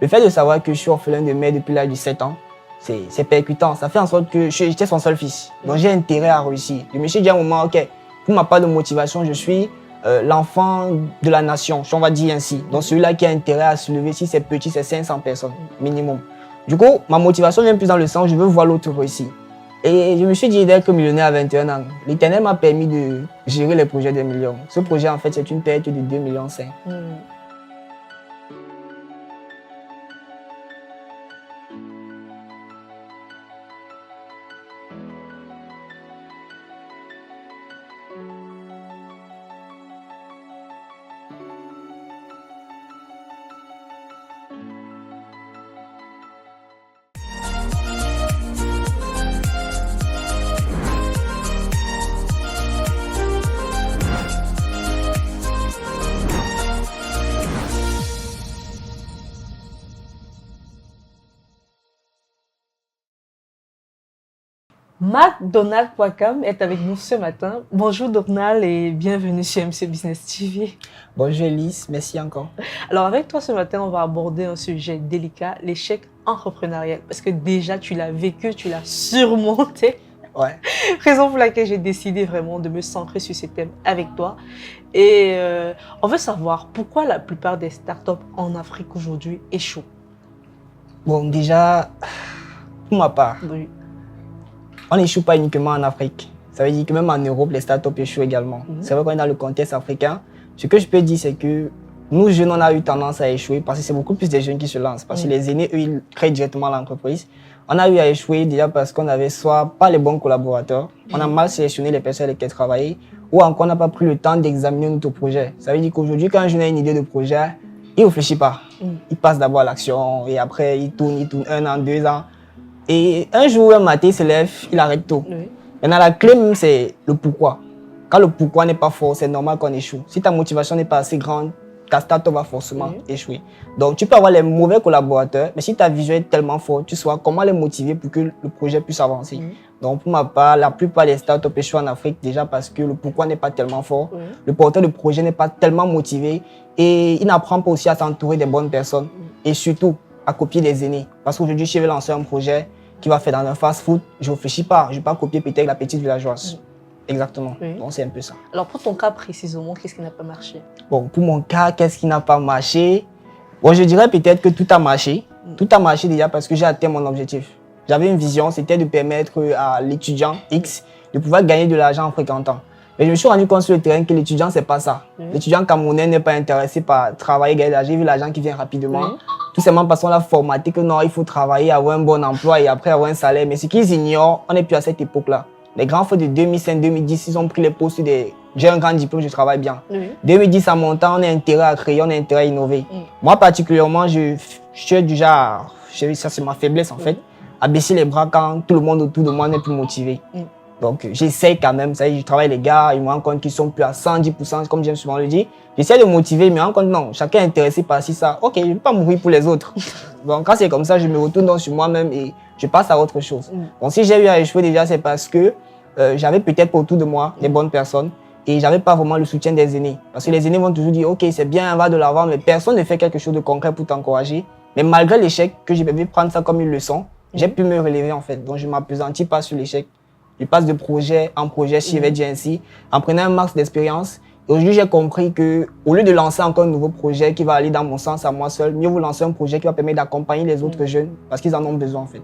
Le fait de savoir que je suis orphelin de mère depuis l'âge de 7 ans, c'est percutant. Ça fait en sorte que j'étais son seul fils. Donc j'ai intérêt à réussir. Je me suis dit à un moment, ok, pour ma part de motivation, je suis l'enfant de la nation, on va dire ainsi. Donc celui-là qui a intérêt à se lever, si c'est petit, c'est 500 personnes minimum. Du coup, ma motivation vient plus dans le sens, je veux voir l'autre réussir. Et je me suis dit, dès que millionnaire à 21 ans, l'Éternel m'a permis de gérer les projets des millions. Ce projet, en fait, c'est une perte de 2,5 millions. McDonald.com est avec nous ce matin. Bonjour Donald et bienvenue sur MC Business TV. Bonjour Elise, merci encore. Alors avec toi ce matin, on va aborder un sujet délicat, l'échec entrepreneurial. Parce que déjà tu l'as vécu, tu l'as surmonté. Ouais. Raison pour laquelle j'ai décidé vraiment de me centrer sur ce thème avec toi. Et on veut savoir pourquoi la plupart des startups en Afrique aujourd'hui échouent. Bon, déjà, pour ma part, Oui. on n'échoue pas uniquement en Afrique. Ça veut dire que même en Europe, les startups échouent également. C'est vrai qu'on est dans le contexte africain. Ce que je peux dire, c'est que nous, jeunes, on a eu tendance à échouer parce que c'est beaucoup plus des jeunes qui se lancent. Parce que les aînés, eux, ils créent directement l'entreprise. On a eu à échouer déjà parce qu'on n'avait soit pas les bons collaborateurs, on a mal sélectionné les personnes avec lesquelles travailler, ou encore on n'a pas pris le temps d'examiner notre projet. Ça veut dire qu'aujourd'hui, quand un jeune a une idée de projet, il ne réfléchit pas. Il passe d'abord à l'action et après, il tourne 1 an, 2 ans. Et un jour, un matin, il se lève, il arrête tout. Oui. Maintenant, la clé, c'est le pourquoi. Quand le pourquoi n'est pas fort, c'est normal qu'on échoue. Si ta motivation n'est pas assez grande, ta startup va forcément échouer. Donc, tu peux avoir les mauvais collaborateurs, mais si ta vision est tellement forte, tu sauras comment les motiver pour que le projet puisse avancer. Donc, pour ma part, la plupart des startups échouent en Afrique déjà parce que le pourquoi n'est pas tellement fort, le porteur de projet n'est pas tellement motivé et il n'apprend pas aussi à s'entourer des bonnes personnes et surtout à copier des aînés. Parce qu'aujourd'hui, si je vais lancer un projet qui va faire dans un fast-food, je ne réfléchis pas, je ne vais pas copier peut-être la petite villageoise. Exactement. Donc, c'est un peu ça. Alors, pour ton cas précisément, qu'est-ce qui n'a pas marché? Bon, pour mon cas, qu'est-ce qui n'a pas marché? Bon, je dirais peut-être que tout a marché. Tout a marché déjà parce que j'ai atteint mon objectif. J'avais une vision, c'était de permettre à l'étudiant X de pouvoir gagner de l'argent en fréquentant. Mais je me suis rendu compte sur le terrain que l'étudiant, ce n'est pas ça. L'étudiant camerounais n'est pas intéressé par travailler, gagner de l'argent. J'ai vu l'argent qui vient rapidement. Tout simplement parce qu'on l'a formaté que non, il faut travailler, avoir un bon emploi et après avoir un salaire. Mais ce qu'ils ignorent, on n'est plus à cette époque-là. Les grands feux de 2005-2010, ils ont pris les postes des j'ai un grand diplôme, je travaille bien. 2010 en montant, on a intérêt à créer, on a intérêt à innover. Moi particulièrement, je suis du genre, ça c'est ma faiblesse en fait, à baisser les bras quand tout le monde autour de moi n'est plus motivé. Donc j'essaie quand même, ça y est, je travaille les gars, ils me rendent compte qu'ils sont plus à 110%, comme j'aime souvent le dire. J'essaie de motiver, mais me rends compte non, chacun est intéressé par ça. Ok, je ne vais pas mourir pour les autres. Donc quand c'est comme ça, je me retourne sur moi-même et je passe à autre chose. Donc si j'ai eu à échouer déjà, c'est parce que j'avais peut-être pas autour de moi les bonnes personnes et j'avais pas vraiment le soutien des aînés. Parce que les aînés vont toujours dire ok, c'est bien, on va de l'avant, mais personne ne fait quelque chose de concret pour t'encourager. Mais malgré l'échec, que j'ai pu prendre ça comme une leçon, j'ai pu me relever en fait. Donc je ne m'appesantis pas sur l'échec. Je passe de projet en projet, si je vais dire ainsi, en prenant un max d'expérience. Et aujourd'hui, j'ai compris qu'au lieu de lancer encore un nouveau projet qui va aller dans mon sens à moi seul, mieux vaut lancer un projet qui va permettre d'accompagner les autres jeunes parce qu'ils en ont besoin en fait.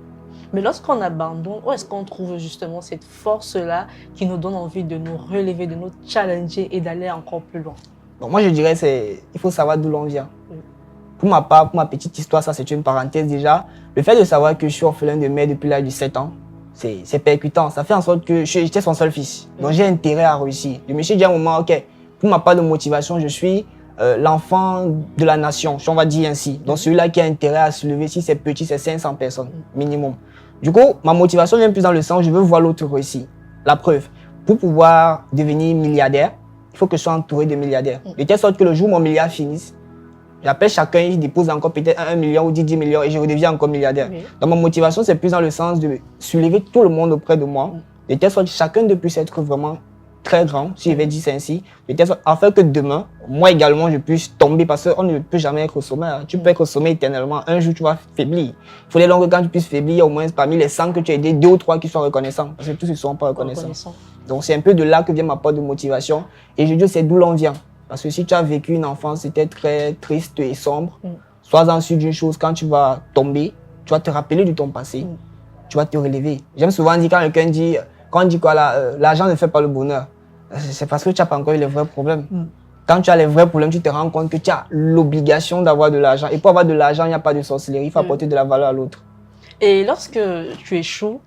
Mais lorsqu'on abandonne, où est-ce qu'on trouve justement cette force-là qui nous donne envie de nous relever, de nous challenger et d'aller encore plus loin? Donc moi, je dirais il faut savoir d'où l'on vient. Pour ma part, pour ma petite histoire, ça c'est une parenthèse déjà. Le fait de savoir que je suis orphelin de mère depuis l'âge de 7 ans, c'est percutant. Ça fait en sorte que j'étais son seul fils. Donc j'ai intérêt à réussir. Je me suis dit à un moment, ok, pour ma part de motivation, je suis l'enfant de la nation, on va dire ainsi. Donc celui-là qui a intérêt à se lever, si c'est petit, c'est 500 personnes minimum. Du coup, ma motivation vient plus dans le sens, je veux voir l'autre réussir. La preuve, pour pouvoir devenir milliardaire, il faut que je sois entouré de milliardaires. De telle sorte que le jour où mon milliard finisse, j'appelle chacun, il dépose encore peut-être 1 million ou 10 millions et je redeviens encore milliardaire. Donc ma motivation, c'est plus dans le sens de soulever tout le monde auprès de moi. De telle sorte que chacun de puisse être vraiment très grand, si je vais dire ça ainsi, peut-être afin que demain, moi également, je puisse tomber parce qu'on ne peut jamais être au sommet. Hein. Tu peux être au sommet éternellement. Un jour, tu vas faiblir. Il faudrait donc que quand tu puisses faiblir, au moins parmi les 100 que tu as aidés, 2 ou 3 qui soient reconnaissants. Parce que tous ne seront pas reconnaissants. Donc, c'est un peu de là que vient ma part de motivation. Et je dis, c'est d'où l'on vient. Parce que si tu as vécu une enfance, c'était très triste et sombre, sois-en sûr d'une chose, quand tu vas tomber, tu vas te rappeler de ton passé. Tu vas te relever. J'aime souvent dire, quand quelqu'un dit, quand on dit quoi là, l'argent ne fait pas le bonheur. C'est parce que tu n'as pas encore eu les vrais problèmes. Quand tu as les vrais problèmes, tu te rends compte que tu as l'obligation d'avoir de l'argent. Et pour avoir de l'argent, il n'y a pas de sorcellerie, il faut apporter de la valeur à l'autre. Et lorsque tu échoues,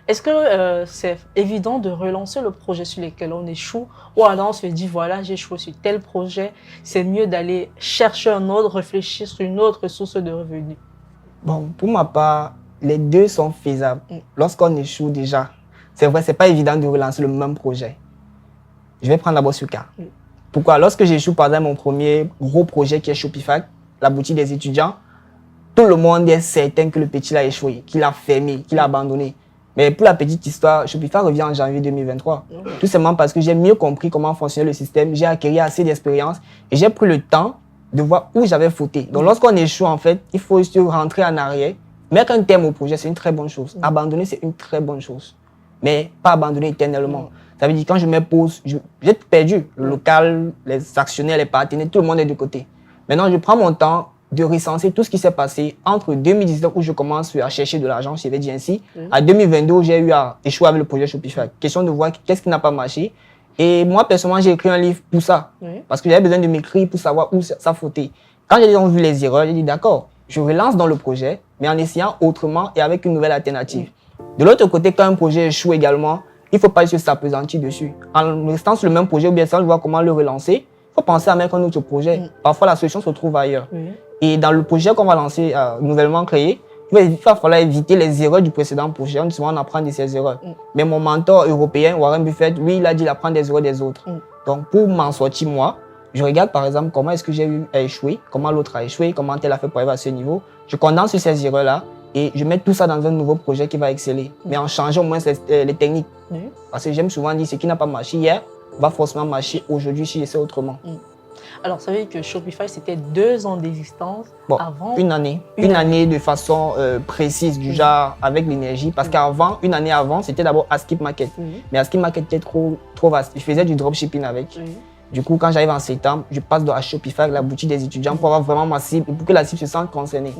est-ce que c'est évident de relancer le projet sur lequel on échoue? Ou alors on se dit, voilà, j'ai échoué sur tel projet, c'est mieux d'aller chercher un autre, réfléchir sur une autre source de revenus? Bon, pour ma part, les deux sont faisables. Lorsqu'on échoue déjà, c'est vrai, ce n'est pas évident de relancer le même projet. Je vais prendre d'abord ce cas. Pourquoi? Lorsque j'échoue, par exemple, mon premier gros projet qui est Shopify, la boutique des étudiants, tout le monde est certain que le petit l'a échoué, qu'il a fermé, qu'il a abandonné. Mais pour la petite histoire, Shopify revient en janvier 2023. Tout simplement parce que j'ai mieux compris comment fonctionnait le système, j'ai acquis assez d'expérience et j'ai pris le temps de voir où j'avais fauté. Donc lorsqu'on échoue, en fait, il faut juste rentrer en arrière, mettre un terme au projet, c'est une très bonne chose. Abandonner, c'est une très bonne chose. Mais pas abandonner éternellement. Ça veut dire quand je me pose, j'ai perdu. Le local, les actionnaires, les partenaires, tout le monde est de côté. Maintenant, je prends mon temps de recenser tout ce qui s'est passé entre 2019 où je commence à chercher de l'argent, je vais dire ainsi, à 2022 où j'ai eu à échouer avec le projet Shopify. Question de voir qu'est-ce qui n'a pas marché. Et moi, personnellement, j'ai écrit un livre pour ça. Parce que j'avais besoin de m'écrire pour savoir où ça fautait. Quand j'ai vu les erreurs, j'ai dit d'accord, je relance dans le projet, mais en essayant autrement et avec une nouvelle alternative. De l'autre côté, quand un projet échoue également, il ne faut pas juste s'appesantir dessus. En restant sur le même projet ou bien sans voir comment le relancer, il faut penser à mettre un autre projet. Parfois, la solution se trouve ailleurs. Et dans le projet qu'on va lancer, nouvellement créé, il va falloir éviter les erreurs du précédent projet. On apprend de ces erreurs. Mais mon mentor européen, Warren Buffett, lui, il a dit d'apprendre des erreurs des autres. Donc, pour m'en sortir, moi, je regarde par exemple comment est-ce que j'ai eu à échouer, comment l'autre a échoué, comment elle a fait pour arriver à ce niveau. Je condense sur ces erreurs-là et je mets tout ça dans un nouveau projet qui va exceller. Mais en changeant au moins les techniques. Parce que j'aime souvent dire ce qui n'a pas marché hier va forcément marcher aujourd'hui si j'essaie autrement. Alors, ça veut dire que Shopify, c'était 2 ans d'existence avant? Une année. Une année de façon précise, du genre avec l'énergie. Parce qu'avant, une année avant, c'était d'abord Askip Market. Mais Askip Market était trop vaste. Je faisais du dropshipping avec. Du coup, quand j'arrive en septembre, je passe à Shopify, la boutique des étudiants, pour avoir vraiment ma cible et pour que la cible se sente concernée.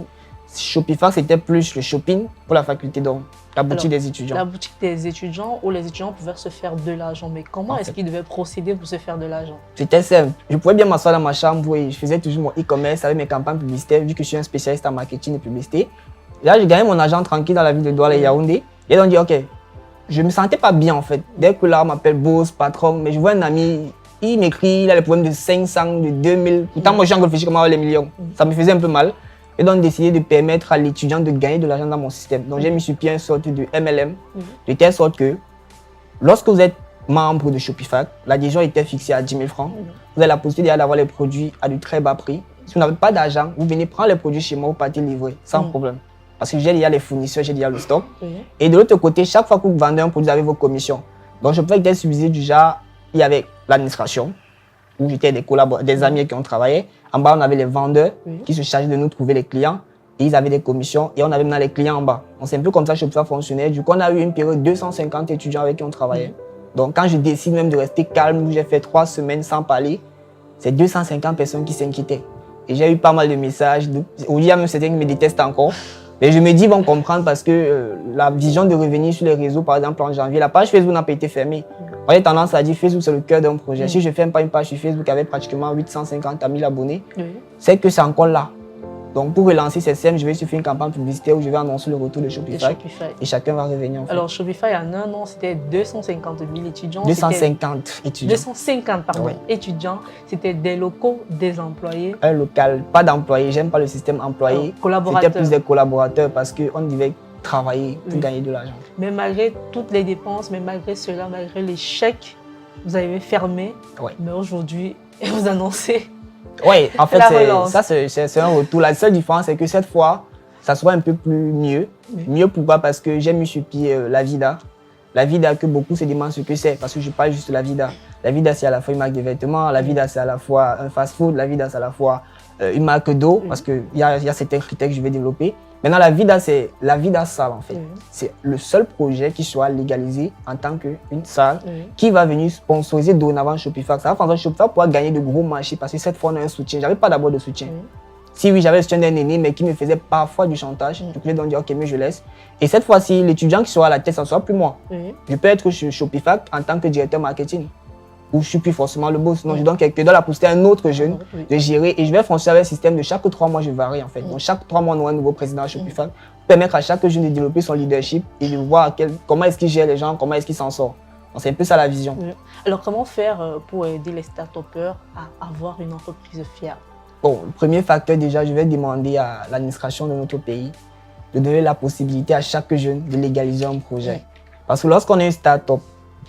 Shopify, c'était plus le shopping pour la faculté, donc la boutique des étudiants. La boutique des étudiants où les étudiants pouvaient se faire de l'argent. Mais comment est-ce qu'ils devaient procéder pour se faire de l'argent? C'était simple. Je pouvais bien m'asseoir dans ma chambre et je faisais toujours mon e-commerce avec mes campagnes publicitaires, vu que je suis un spécialiste en marketing et publicité. Là, je gagnais mon argent tranquille dans la ville de Douala et Yaoundé. Et donc, ok, je me sentais pas bien en fait. Dès que là, on m'appelle boss, patron, mais je vois un ami, il m'écrit, il a les problèmes de 500, de 2000. Pourtant, moi, j'ai encore réfléchi comment avoir les millions. Ça me faisait un peu mal. Et donc, décidé de permettre à l'étudiant de gagner de l'argent dans mon système. Donc, j'ai mis sur pied une sorte de MLM, de telle sorte que lorsque vous êtes membre de Shopify, l'adhésion était fixée à 10 000 francs. Vous avez la possibilité d'avoir les produits à de très bas prix. Si vous n'avez pas d'argent, vous venez prendre les produits chez moi, vous partez livrer sans problème. Parce que j'ai déjà les fournisseurs, j'ai déjà le stock. Et de l'autre côté, chaque fois que vous vendez un produit, vous avez vos commissions. Donc, je peux être subsidié du genre, il y avait l'administration, où j'étais des amis qui ont travaillé. En bas, on avait les vendeurs qui se chargeaient de nous trouver les clients. Et ils avaient des commissions. Et on avait maintenant les clients en bas. Donc, c'est un peu comme ça que Shopify fonctionnait. Du coup, on a eu une période de 250 étudiants avec qui on travaillait. Donc, quand je décide même de rester calme, où j'ai fait 3 semaines sans parler, c'est 250 personnes qui s'inquiétaient. Et j'ai eu pas mal de messages. Aujourd'hui, il y a même certains qui me détestent encore. Mais je me dis, ils vont comprendre parce que la vision de revenir sur les réseaux, par exemple, en janvier, la page Facebook n'a pas été fermée. On a tendance à dire Facebook, c'est le cœur d'un projet. Si je ne ferme pas une page sur Facebook avec pratiquement 850 000 abonnés, c'est que c'est encore là. Donc, pour relancer ces SEM, je vais faire une campagne publicitaire où je vais annoncer le retour de Shopify. Et chacun va revenir. En fait. Alors, Shopify, en un an, c'était 250 000 étudiants. 250 étudiants. 250, pardon, étudiants. C'était des locaux, des employés. Un local, pas d'employés. J'aime pas le système employé. C'était plus des collaborateurs parce qu'on devait travailler pour gagner de l'argent. Mais malgré toutes les dépenses, mais malgré cela, malgré les chèques, vous avez fermé. Mais aujourd'hui, vous annoncez. Oui, en fait, c'est un retour. La seule différence, c'est que cette fois, ça sera un peu plus mieux. Mieux pourquoi? Parce que j'ai mis sur pied la Vida. La Vida que beaucoup se demandent ce que c'est, parce que je parle juste de la Vida. La Vida, c'est à la fois une marque de vêtements, la Vida, c'est à la fois un fast-food, la Vida, c'est à la fois une marque d'eau, parce qu'il y a certains critères que je vais développer. Maintenant, la Vida, c'est la Vida salle, en fait. C'est le seul projet qui soit légalisé en tant qu'une salle qui va venir sponsoriser dorénavant Shopify. Ça va faire en sorte que Shopify pourra gagner de gros marchés parce que cette fois, on a un soutien. J'avais pas d'abord de soutien. Si oui, j'avais le soutien d'un aîné, mais qui me faisait parfois du chantage, je pouvais donc dire, ok, mais je laisse. Et cette fois-ci, l'étudiant qui sera à la tête, ça ne sera plus moi. Je peux être chez Shopify en tant que directeur marketing. Ou je ne suis plus forcément le boss. Non, je donne la possibilité à un autre jeune de gérer. Et je vais fonctionner avec un système de chaque 3 mois, je varie en fait. Donc chaque 3 mois, on aura un nouveau président à Shopify. Pour permettre à chaque jeune de développer son leadership et de voir comment est-ce qu'il gère les gens, comment est-ce qu'il s'en sort. Donc c'est un peu ça la vision. Alors comment faire pour aider les start-upers à avoir une entreprise fiable? Bon, le premier facteur déjà, je vais demander à l'administration de notre pays de donner la possibilité à chaque jeune de légaliser un projet. Parce que lorsqu'on est une start-up,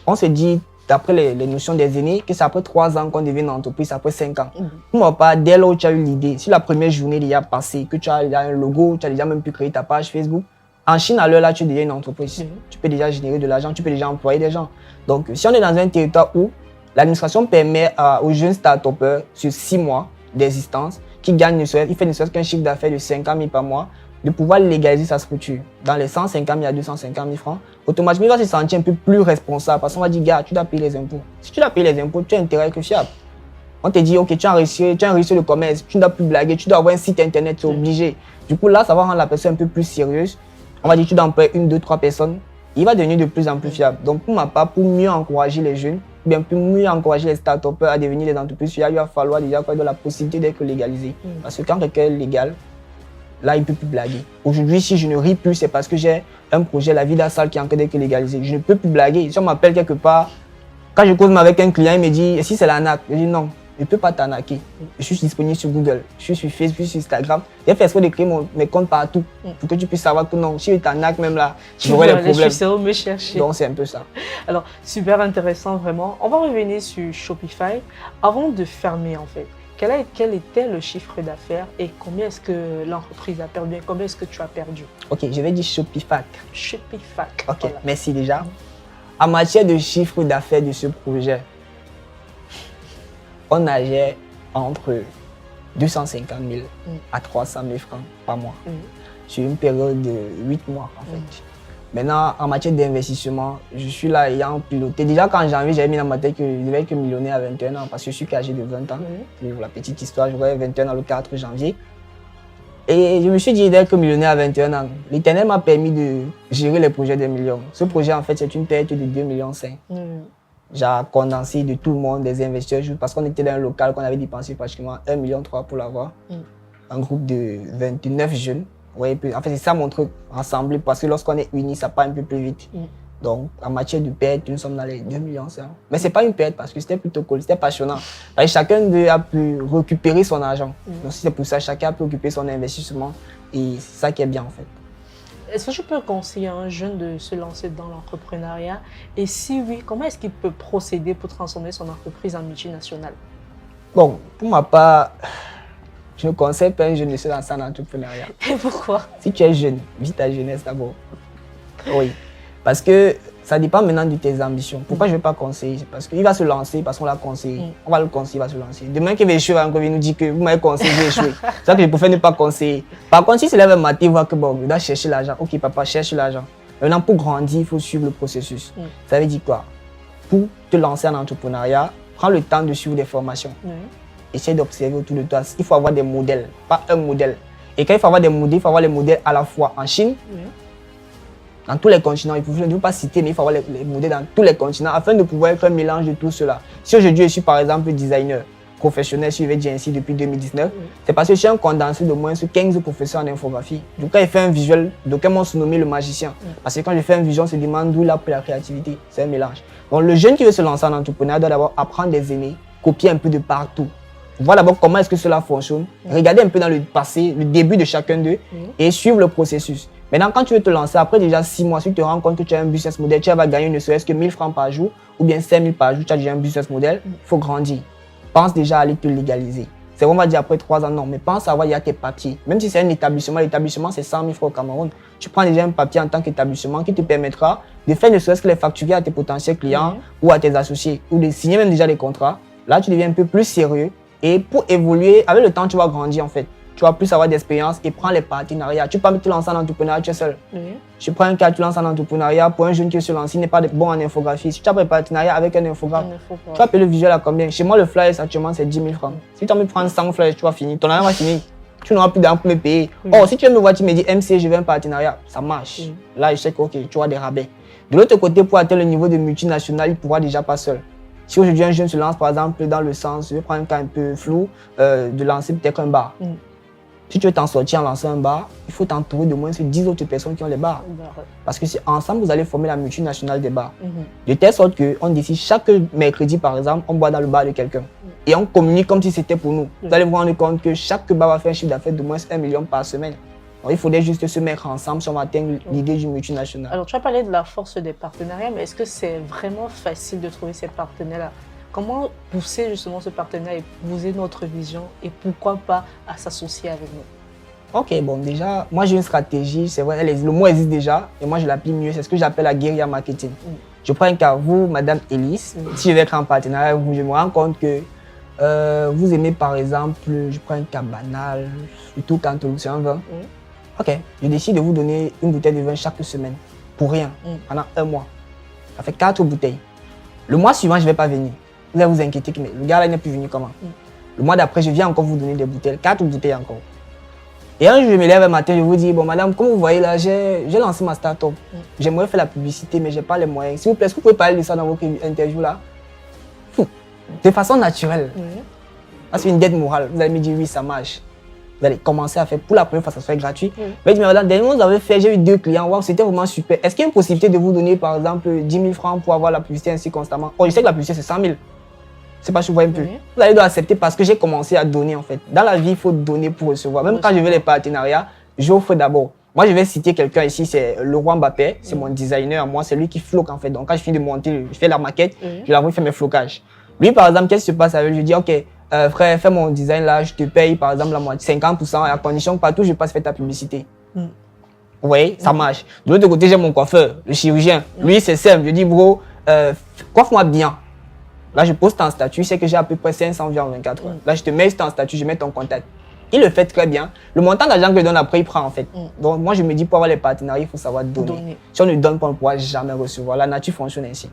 on se dit, d'après les notions des aînés, que c'est après 3 ans qu'on devient une entreprise, après 5 ans. Pour moi, pas dès lors où tu as eu l'idée, si la première journée déjà passée, que tu as déjà un logo, tu as déjà même pu créer ta page Facebook, en Chine, à l'heure là, tu es déjà une entreprise. Tu peux déjà générer de l'argent, tu peux déjà employer des gens. Donc, si on est dans un territoire où l'administration permet aux jeunes start-upers, sur 6 mois d'existence, qui gagnent, il fait ne serait-ce qu'un chiffre d'affaires de 50 000 par mois, de pouvoir légaliser sa structure dans les 150 000 à 250 000 francs, automatiquement, il va se sentir un peu plus responsable parce qu'on va dire, gars, tu dois payer les impôts. Si tu dois payer les impôts, tu as intérêt que fiable. On te dit, ok, tu as réussi le commerce, tu ne dois plus blaguer, tu dois avoir un site internet, tu es obligé. Du coup, là, ça va rendre la personne un peu plus sérieuse. On va dire, tu dois employer 1, 2, 3 personnes. Il va devenir de plus en plus fiable. Donc, pour ma part, pour mieux encourager les jeunes, bien pour mieux encourager les start-upers à devenir des entreprises fiables, il va falloir déjà de la possibilité d'être légalisé. Parce que quand quelqu'un est légal, là, il ne peut plus blaguer. Aujourd'hui, si je ne ris plus, c'est parce que j'ai un projet, la Vida Salle, qui est en train d'être légalisé. Je ne peux plus blaguer. Si on m'appelle quelque part, quand je cause avec un client, il me dit, et si c'est l'arnaque? Je dis non, je ne peux pas t'arnaquer. Je suis disponible sur Google, je suis sur Facebook, je suis sur Instagram. J'ai fait exprès de créer mes comptes partout pour que tu puisses savoir que non, si je t'arnaque même là, tu aurais les problèmes. Je sais où me chercher. Donc, c'est un peu ça. Alors, super intéressant, vraiment. On va revenir sur Shopify. Avant de fermer, en fait, quel était le chiffre d'affaires et combien est-ce que l'entreprise a perdu et combien est-ce que tu as perdu? Ok, je vais dire Shopify. Shopify. Ok, voilà. merci déjà. En matière de chiffre d'affaires de ce projet, on nageait entre 250 000 à 300 000 francs par mois sur une période de 8 mois en fait. Maintenant, en matière d'investissement, je suis là ayant piloté. Déjà, quand janvier, j'avais mis dans ma tête que je devais être millionnaire à 21 ans parce que je suis âgé de 20 ans. Pour la petite histoire, j'aurais 21 ans le 4 janvier. Et je me suis dit, je devais être millionnaire à 21 ans. L'Éternel m'a permis de gérer les projets des millions. Ce projet, en fait, c'est une perte de 2,5 millions. J'ai condensé de tout le monde, des investisseurs, parce qu'on était dans un local qu'on avait dépensé pratiquement 1,3 million pour l'avoir. Un groupe de 29 jeunes. Ouais, en fait, c'est ça mon truc, rassembler, parce que lorsqu'on est unis, ça part un peu plus vite. Donc, en matière de perte, nous sommes dans les 2 millions. Mais ce n'est pas une perte, parce que c'était plutôt cool, c'était passionnant. Et chacun a pu récupérer son argent. Donc, c'est pour ça, chacun a pu récupérer son investissement. Et c'est ça qui est bien, en fait. Est-ce que je peux conseiller à un jeune de se lancer dans l'entrepreneuriat? Et si oui, comment est-ce qu'il peut procéder pour transformer son entreprise en multinationale? Bon, pour ma part, je ne conseille pas un jeune de se lancer en entrepreneuriat. Et pourquoi? Si tu es jeune, vis ta jeunesse d'abord. Oui. Parce que ça dépend maintenant de tes ambitions. Pourquoi je ne vais pas conseiller? Parce qu'il va se lancer, parce qu'on l'a conseillé. On va le conseiller, il va se lancer. Demain qu'il va échouer, il va nous dire que vous m'avez conseillé, j'ai échoué. C'est ça que je préfère ne pas conseiller. Par contre, si c'est là un matin, il voit que bon, il doit chercher l'argent. Ok, papa, cherche l'argent. Maintenant, pour grandir, il faut suivre le processus. Ça veut dire quoi? Pour te lancer en entrepreneuriat, prends le temps de suivre des formations. Essaye d'observer autour de toi. Il faut avoir des modèles, pas un modèle. Et quand il faut avoir des modèles, il faut avoir les modèles à la fois en Chine, dans tous les continents. Je ne veux pas citer, mais il faut avoir les modèles dans tous les continents afin de pouvoir être un mélange de tout cela. Si aujourd'hui je suis par exemple designer professionnel, si je vais dire ainsi depuis 2019, c'est parce que je suis un condensé de moins de 15 professeurs en infographie. Donc quand il fait un visuel, d'aucuns m'ont surnommé le magicien. Parce que quand je fais un visuel, on se demande d'où il a pris la créativité. C'est un mélange. Donc le jeune qui veut se lancer en entrepreneuriat doit d'abord apprendre des aînés, copier un peu de partout. Voir d'abord comment est-ce que cela fonctionne, regarder un peu dans le passé, le début de chacun d'eux et suivre le processus. Maintenant, quand tu veux te lancer, après déjà 6 mois, si tu te rends compte que tu as un business model, tu vas gagner ne serait-ce que 1 000 francs par jour ou bien 5 000 par jour, tu as déjà un business model, il faut grandir. Pense déjà à aller te légaliser. C'est on va dire après 3 ans, non. Mais pense à avoir, il y a tes papiers. Même si c'est un établissement, l'établissement c'est 100 000 francs au Cameroun. Tu prends déjà un papier en tant qu'établissement qui te permettra de faire ne serait-ce que les facturer à tes potentiels clients ou à tes associés ou de signer même déjà les contrats. Là, tu deviens un peu plus sérieux et pour évoluer, avec le temps, tu vas grandir en fait. Tu vas plus avoir d'expérience et prends les partenariats. Tu peux pas te lancer en entrepreneuriat, tu es seul. Je prends un cas, tu lances en entrepreneuriat pour un jeune qui se lance, il n'est pas bon en infographie. Si tu as un partenariat avec un infographe, tu vas payer le visuel à combien? Chez moi, le flyer actuellement, c'est 10 000 francs. Si tu as envie de prendre 100 flyers, tu vas finir. Ton argent va finir. Tu n'auras plus d'argent pour me payer. Or, si tu veux me voir, tu me dis MC, je veux un partenariat, ça marche. Là, je sais que tu auras des rabais. De l'autre côté, pour atteindre le niveau de multinational, il ne pourra déjà pas seul. Si aujourd'hui un jeune se lance, par exemple, dans le sens, je vais prendre un cas un peu flou, de lancer peut-être un bar. Si tu veux t'en sortir en lançant un bar, il faut t'entourer de moins de 10 autres personnes qui ont les bars. Parce que ensemble, vous allez former la multinationale des bars. De telle sorte qu'on décide chaque mercredi, par exemple, on boit dans le bar de quelqu'un. Et on communique comme si c'était pour nous. Vous allez vous rendre compte que chaque bar va faire un chiffre d'affaires de moins 1 million par semaine. Donc, il faudrait juste se mettre ensemble si on va atteindre l'idée du multinational. Alors, tu as parlé de la force des partenariats, mais est-ce que c'est vraiment facile de trouver ces partenaires-là? Comment pousser justement ce partenaire et pousser notre vision et pourquoi pas à s'associer avec nous? Ok, bon déjà, moi j'ai une stratégie, c'est vrai, le mot existe déjà et moi je l'applique mieux, c'est ce que j'appelle la guérilla marketing. Je prends un cas, vous, Madame Elise, si je vais être en partenariat avec vous, je me rends compte que vous aimez par exemple, je prends un cas banal, surtout quand c'est un vin. Ok, je décide de vous donner une bouteille de vin chaque semaine, pour rien, pendant 1 mois. Ça fait 4 bouteilles. Le mois suivant, je ne vais pas venir. Vous allez vous inquiéter, mais le gars là, il n'est plus venu comment? Le mois d'après, je viens encore vous donner des bouteilles, 4 bouteilles encore. Et un jour, je me lève un matin, je vous dis, bon madame, comme vous voyez là, j'ai lancé ma start-up. J'aimerais faire la publicité, mais je n'ai pas les moyens. S'il vous plaît, est-ce que vous pouvez parler de ça dans votre interview là? De façon naturelle. C'est une dette morale. Vous allez me dire, oui, ça marche. Vous allez commencer à faire, pour la première fois, ça serait gratuit. Vous allez dire, mais madame, dernièrement, vous avez fait, j'ai eu 2 clients, wow, c'était vraiment super. Est-ce qu'il y a une possibilité de vous donner, par exemple, 10 000 francs pour avoir la publicité ainsi constamment? Oh, je sais que la publicité, c'est 100 000. C'est pas, je vous vois un peu. Vous allez devoir accepter parce que j'ai commencé à donner, en fait. Dans la vie, il faut donner pour recevoir. Même quand je veux les partenariats, j'offre d'abord. Moi, je vais citer quelqu'un ici, c'est Laurent Mbappé, c'est mon designer. Moi, c'est lui qui floque, en fait. Donc, quand je finis de monter, je fais la maquette, je l'envoie faire mes flocages. Lui, par exemple, qu'est-ce qui se passe avec lui? Je dis, OK, frère, fais mon design là, je te paye par exemple la moitié, 50%, à condition que partout je passe faire ta publicité. Vous voyez, ça marche. De l'autre côté, j'ai mon coiffeur, le chirurgien. Lui, c'est simple. Je dis, bro, coiffe-moi bien. Là, je poste en statut, c'est que j'ai à peu près 500 vues en 24 heures. Là, je te mets en statut, je mets ton contact. Il le fait très bien. Le montant d'argent que je donne après, il prend en fait. Donc, moi, je me dis, pour avoir les partenariats, il faut savoir donner. Si on ne donne pas, on ne pourra jamais recevoir. La nature fonctionne ainsi.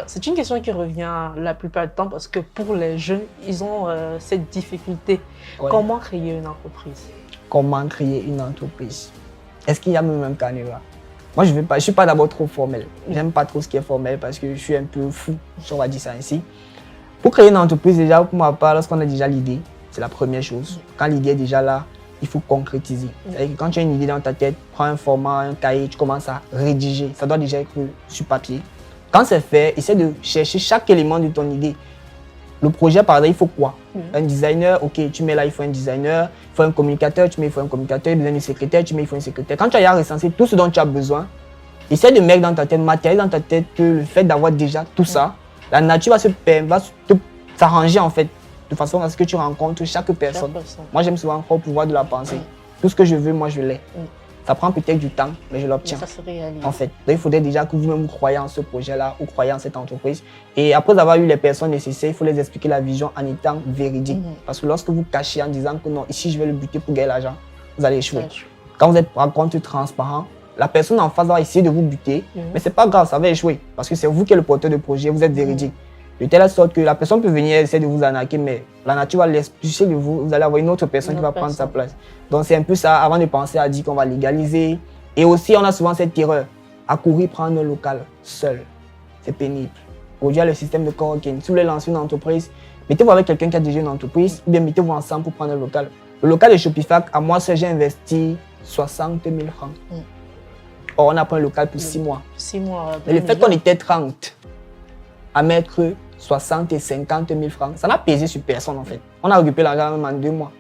C'est une question qui revient la plupart du temps parce que pour les jeunes, ils ont cette difficulté. Comment créer une entreprise? Comment créer une entreprise? Est-ce qu'il y a même un canevas? Moi, je ne suis pas d'abord trop formel. J'aime pas trop ce qui est formel parce que je suis un peu fou, si on va dire ça ainsi. Pour créer une entreprise, déjà, pour ma part, lorsqu'on a déjà l'idée, c'est la première chose. Quand l'idée est déjà là, il faut concrétiser. C'est-à-dire que quand tu as une idée dans ta tête, prends un format, un cahier, tu commences à rédiger. Ça doit déjà être sur papier. Quand c'est fait, essaie de chercher chaque élément de ton idée. Le projet, par exemple, il faut quoi? Un designer, ok, tu mets là, il faut un designer. Il faut un communicateur, tu mets, il faut un communicateur. Il faut une secrétaire, tu mets, il faut une secrétaire. Quand tu as recensé tout ce dont tu as besoin, essaie de mettre dans ta tête, matériel dans ta tête, que le fait d'avoir déjà tout ça, la nature va s'arranger en fait, de façon à ce que tu rencontres chaque personne. Moi, j'aime souvent encore pouvoir de la pensée. Tout ce que je veux, moi, je l'ai. Ça prend peut-être du temps, mais je l'obtiens. En fait, donc, il faudrait déjà que vous-même vous croyez en ce projet-là ou croyez en cette entreprise. Et après avoir eu les personnes nécessaires, il faut les expliquer la vision en étant véridique. Parce que lorsque vous cachez en disant que non, ici je vais le buter pour gagner l'argent, vous allez échouer. Quand vous êtes par contre transparent, la personne en face va essayer de vous buter, mais c'est pas grave, ça va échouer. Parce que c'est vous qui êtes le porteur de projet, vous êtes véridique. De telle sorte que la personne peut venir essayer de vous arnaquer, mais la nature va l'expulser de vous, vous allez avoir une autre personne qui va prendre sa place. Donc c'est un peu ça, avant de penser à dire qu'on va légaliser. Et aussi, on a souvent cette erreur, à courir prendre un local seul. C'est pénible. Aujourd'hui, il y a le système de coworking. Si vous voulez lancer une entreprise, mettez-vous avec quelqu'un qui a déjà une entreprise, ou bien mettez-vous ensemble pour prendre un local. Le local de Shopify, à moi seul, j'ai investi 60 000 francs. Or, on a pris un local pour 6 mois. 6 mois. Mais le fait qu'on était 30 à mettre 60 et 50 000 francs, ça n'a pesé sur personne en fait. On a récupéré l'argent même en 2 mois.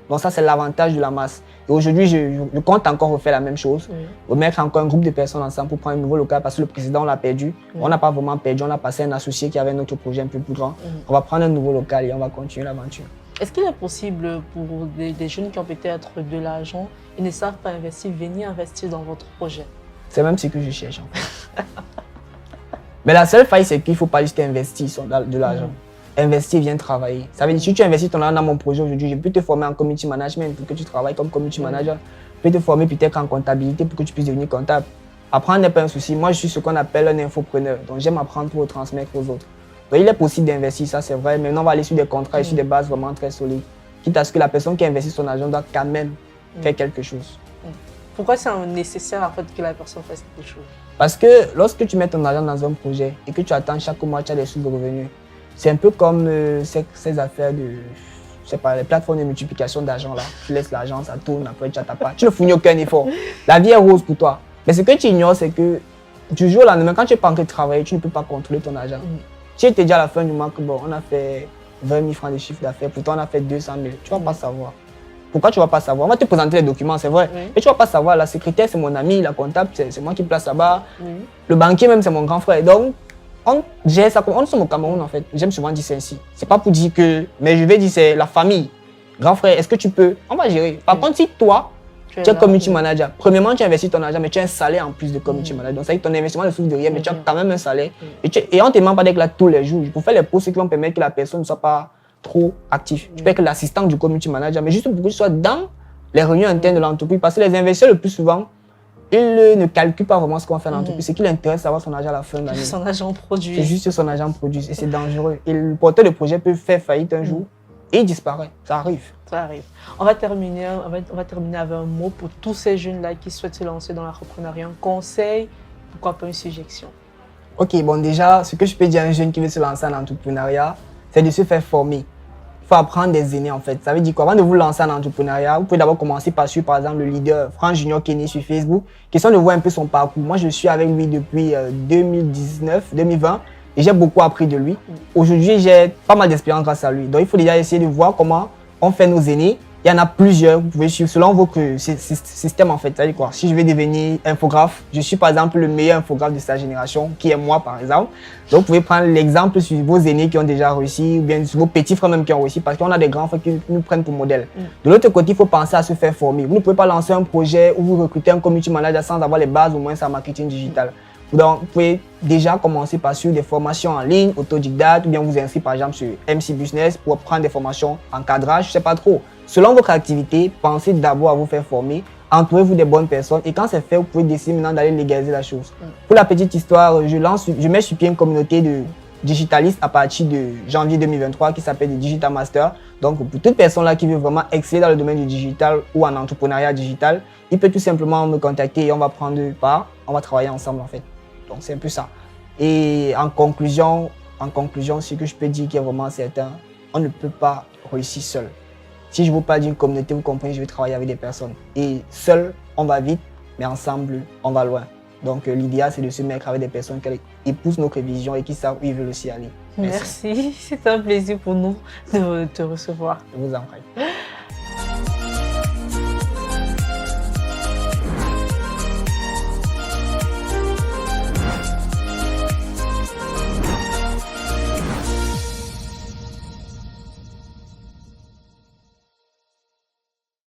Donc ça, c'est l'avantage de la masse. Et aujourd'hui, je compte encore refaire la même chose. Remettre encore un groupe de personnes ensemble pour prendre un nouveau local parce que le précédent, on l'a perdu. On n'a pas vraiment perdu, on a passé un associé qui avait un autre projet un peu plus grand. On va prendre un nouveau local et on va continuer l'aventure. Est-ce qu'il est possible pour des jeunes qui ont peut-être de l'argent et ne savent pas investir, venir investir dans votre projet? C'est même ce que je cherche en fait. Mais la seule faille, c'est qu'il ne faut pas juste investir de l'argent. Investir, viens travailler. Ça veut dire si tu investis ton argent dans mon projet aujourd'hui, je peux te former en community management pour que tu travailles comme community manager. Je peux te former peut-être en comptabilité pour que tu puisses devenir comptable. Apprendre n'est pas un souci. Moi, je suis ce qu'on appelle un infopreneur. Donc, j'aime apprendre pour transmettre aux autres. Donc, il est possible d'investir, ça c'est vrai. Maintenant, on va aller sur des contrats et sur des bases vraiment très solides. Quitte à ce que la personne qui investit son argent doit quand même faire quelque chose. Pourquoi c'est nécessaire en fait que la personne fasse quelque chose? Parce que lorsque tu mets ton argent dans un projet et que tu attends chaque mois, tu as des sources de revenus, c'est un peu comme ces affaires de, je sais pas, les plateformes de multiplication d'argent là. Tu laisses l'argent, ça tourne, après tu n'attends pas. Tu ne fournis aucun effort. La vie est rose pour toi. Mais ce que tu ignores, c'est que du jour au lendemain, quand tu n'es pas en train de travailler, tu ne peux pas contrôler ton argent. Tu te dis à la fin du mois que bon, on a fait 20 000 francs de chiffre d'affaires, pourtant on a fait 200 000. Tu ne vas pas savoir. Pourquoi tu ne vas pas savoir? On va te présenter les documents, c'est vrai. Mais tu ne vas pas savoir. La secrétaire, c'est mon ami, la comptable, c'est moi qui place là-bas. Le banquier, même, c'est mon grand frère. Donc, on gère ça comme on sommes au Cameroun en fait. J'aime souvent dire ça ainsi. C'est pas pour dire que, mais je vais dire c'est la famille. Grand frère, est-ce que tu peux? On va gérer. Par contre, si toi, tu es community manager, premièrement, tu investis ton argent, mais tu as un salaire en plus de community manager. Donc, ça veut dire que ton investissement ne souffre de rien, mais tu as quand même un salaire. Et on ne te demande pas d'être là tous les jours. Pour faire les posts qui vont permettre que la personne ne soit pas trop active. Tu peux être l'assistant du community manager, mais juste pour que tu sois dans les réunions internes de l'entreprise. Parce que les investisseurs, le plus souvent, ils ne calculent pas vraiment ce qu'on va faire dans l'entreprise. Ce qui l'intéresse, c'est d'avoir son argent à la fin de l'année. Son argent produit. C'est juste son argent produit et c'est dangereux. Et le porteur de projet peut faire faillite un jour et il disparaît. Ça arrive. Ça arrive. On va terminer avec un mot pour tous ces jeunes-là qui souhaitent se lancer dans l'entrepreneuriat. Un conseil, pourquoi pas une suggestion? Ok, bon déjà, ce que je peux dire à un jeune qui veut se lancer en entrepreneuriat, c'est de se faire former. Il faut apprendre des aînés en fait. Ça veut dire qu'avant de vous lancer en entrepreneuriat, vous pouvez d'abord commencer par suivre par exemple le leader Franck Junior Kenny sur Facebook, question de voir un peu son parcours. Moi je suis avec lui depuis 2019-2020 et j'ai beaucoup appris de lui. Aujourd'hui j'ai pas mal d'expérience grâce à lui. Donc il faut déjà essayer de voir comment on fait nos aînés. Il y en a plusieurs, vous pouvez suivre selon vos systèmes en fait. C'est-à-dire quoi? Si je vais devenir infographe, je suis par exemple le meilleur infographe de sa génération, qui est moi par exemple. Donc vous pouvez prendre l'exemple sur vos aînés qui ont déjà réussi, ou bien sur vos petits frères même qui ont réussi, parce qu'on a des grands frères qui nous prennent pour modèle. De l'autre côté, il faut penser à se faire former. Vous ne pouvez pas lancer un projet où vous recrutez un community manager sans avoir les bases au moins en marketing digital. Donc, vous pouvez déjà commencer par suivre des formations en ligne, autodidacte, ou bien vous inscrire par exemple sur MC Business pour prendre des formations en cadrage, je ne sais pas trop. Selon votre activité, pensez d'abord à vous faire former, entourez-vous des bonnes personnes et quand c'est fait, vous pouvez décider maintenant d'aller légaliser la chose. Pour la petite histoire, je mets sur pied une communauté de digitalistes à partir de janvier 2023 qui s'appelle des Digital Masters. Donc, pour toute personne là qui veut vraiment exceller dans le domaine du digital ou en entrepreneuriat digital, il peut tout simplement me contacter et on va prendre part, on va travailler ensemble en fait. Donc, c'est un peu ça. Et en conclusion, ce que je peux dire qui est vraiment certain, on ne peut pas réussir seul. Si je vous parle d'une communauté, vous comprenez, je vais travailler avec des personnes. Et seul, on va vite, mais ensemble, on va loin. Donc, l'idéal, c'est de se mettre avec des personnes qui épousent notre vision et qui savent où ils veulent aussi aller. Merci. C'est un plaisir pour nous de te recevoir. Je vous en prie.